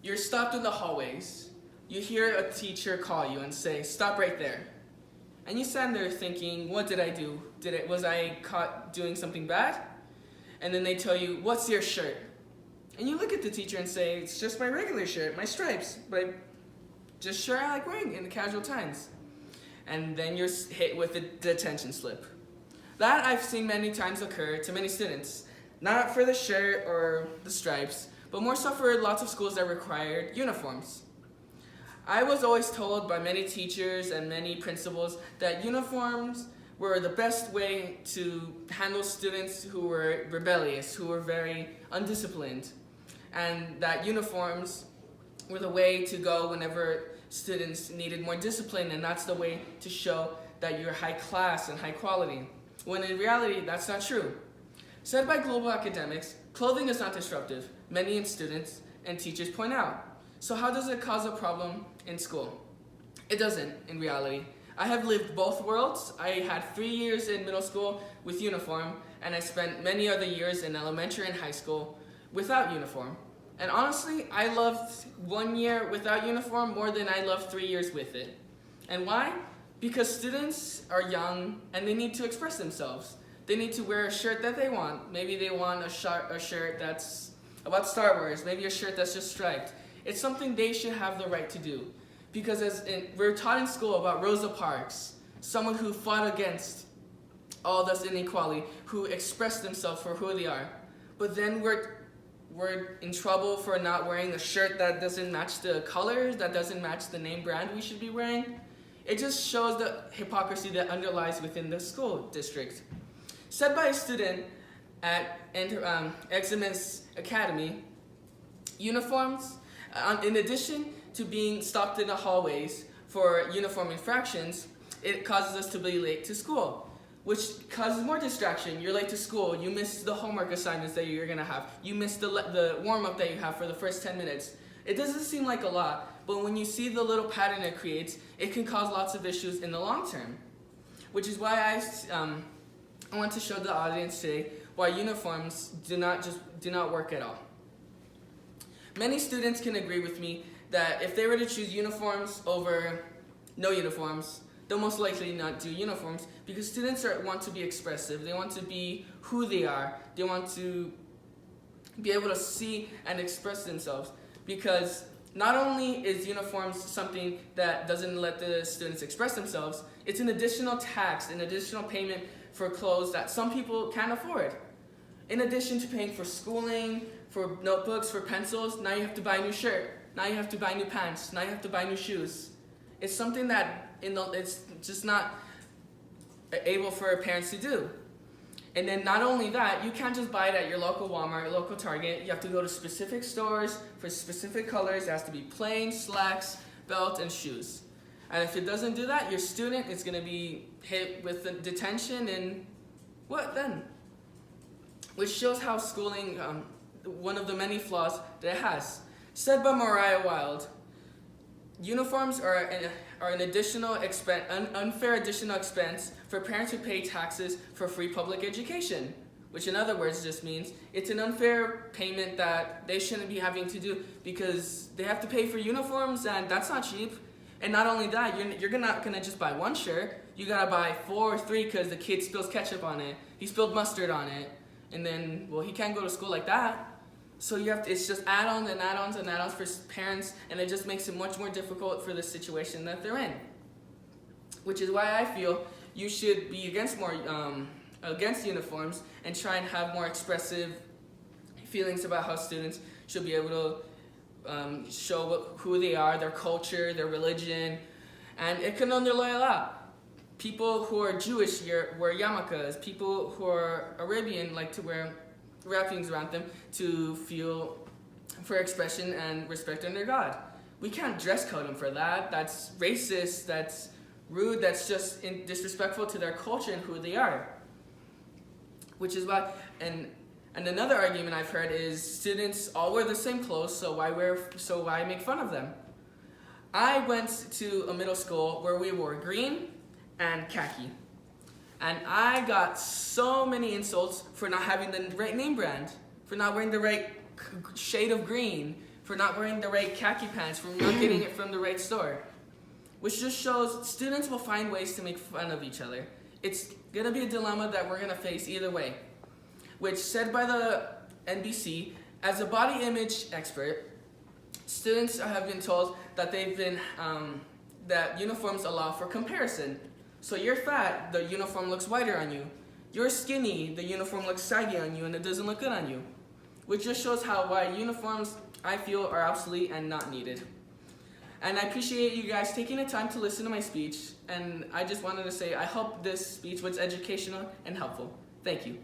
You're stopped in the hallways. You hear a teacher call you and say, "Stop right there." And you stand there thinking, "What did I do? Was I caught doing something bad?" And then they tell you, "What's your shirt?" And you look at the teacher and say, "It's just my regular shirt, my stripes, but just shirt I like wearing in the casual times." And then you're hit with a detention slip. That I've seen many times occur to many students, not for the shirt or the stripes, but more so for lots of schools that required uniforms. I was always told by many teachers and many principals that uniforms were the best way to handle students who were rebellious, who were very undisciplined, and that uniforms were the way to go whenever students needed more discipline, and that's the way to show that you're high class and high quality, when in reality that's not true. Said by global academics, clothing is not disruptive, many students and teachers point out. So how does it cause a problem in school? It doesn't, in reality. I have lived both worlds. I had 3 years in middle school with uniform, and I spent many other years in elementary and high school without uniform. And honestly, I loved 1 year without uniform more than I loved 3 years with it. And why? Because students are young and they need to express themselves. They need to wear a shirt that they want. Maybe they want a shirt that's about Star Wars, maybe a shirt that's just striped. It's something they should have the right to do. Because we're taught in school about Rosa Parks, someone who fought against all this inequality, who expressed themselves for who they are. But then we're in trouble for not wearing a shirt that doesn't match the colors, that doesn't match the name brand we should be wearing. It just shows the hypocrisy that underlies within the school district. Said by a student at Eximus Academy, uniforms, in addition to being stopped in the hallways for uniform infractions, it causes us to be late to school, which causes more distraction. You're late to school, you miss the homework assignments that you're gonna have, you miss the warm-up that you have for the first 10 minutes. It doesn't seem like a lot, but when you see the little pattern it creates, it can cause lots of issues in the long term. Which is why I want to show the audience today why uniforms do not work at all. Many students can agree with me that if they were to choose uniforms over no uniforms, they'll most likely not do uniforms because students want to be expressive. They want to be who they are. They want to be able to see and express themselves, because not only is uniforms something that doesn't let the students express themselves, it's an additional tax, an additional payment for clothes that some people can't afford. In addition to paying for schooling, for notebooks, for pencils, now you have to buy a new shirt. Now you have to buy new pants. Now you have to buy new shoes. It's something that it's just not able for parents to do. And then not only that, you can't just buy it at your local Walmart, your local Target. You have to go to specific stores for specific colors. It has to be plain, slacks, belt, and shoes. And if it doesn't do that, your student is going to be hit with the detention, and what then? Which shows how schooling, one of the many flaws that it has. Said by Mariah Wilde, uniforms are an additional expense, unfair additional expense for parents who pay taxes for free public education, which in other words just means it's an unfair payment that they shouldn't be having to do because they have to pay for uniforms, and that's not cheap. And not only that, you're not gonna just buy one shirt. You gotta buy 4 or 3 because the kid spills ketchup on it. He spilled mustard on it, and then he can't go to school like that. So it's just add-ons and add-ons and add-ons for parents, and it just makes it much more difficult for the situation that they're in. Which is why I feel you should be against uniforms and try and have more expressive feelings about how students should be able to show who they are, their culture, their religion, and it can underlie a lot. People who are Jewish wear yarmulkes. People who are Arabian like to wear wrappings around them to feel for expression and respect under God. We can't dress code them for that. That's racist, that's rude, that's just disrespectful to their culture and who they are. Which is why, and another argument I've heard is students all wear the same clothes, so why make fun of them? I went to a middle school where we wore green and khaki. And I got so many insults for not having the right name brand, for not wearing the right shade of green, for not wearing the right khaki pants, for not getting it from the right store. Which just shows students will find ways to make fun of each other. It's gonna be a dilemma that we're gonna face either way. Which, said by the NBC, as a body image expert, students have been told that that uniforms allow for comparison. So you're fat, the uniform looks wider on you. You're skinny, the uniform looks saggy on you and it doesn't look good on you. Which just shows why uniforms, I feel, are obsolete and not needed. And I appreciate you guys taking the time to listen to my speech, and I just wanted to say I hope this speech was educational and helpful. Thank you.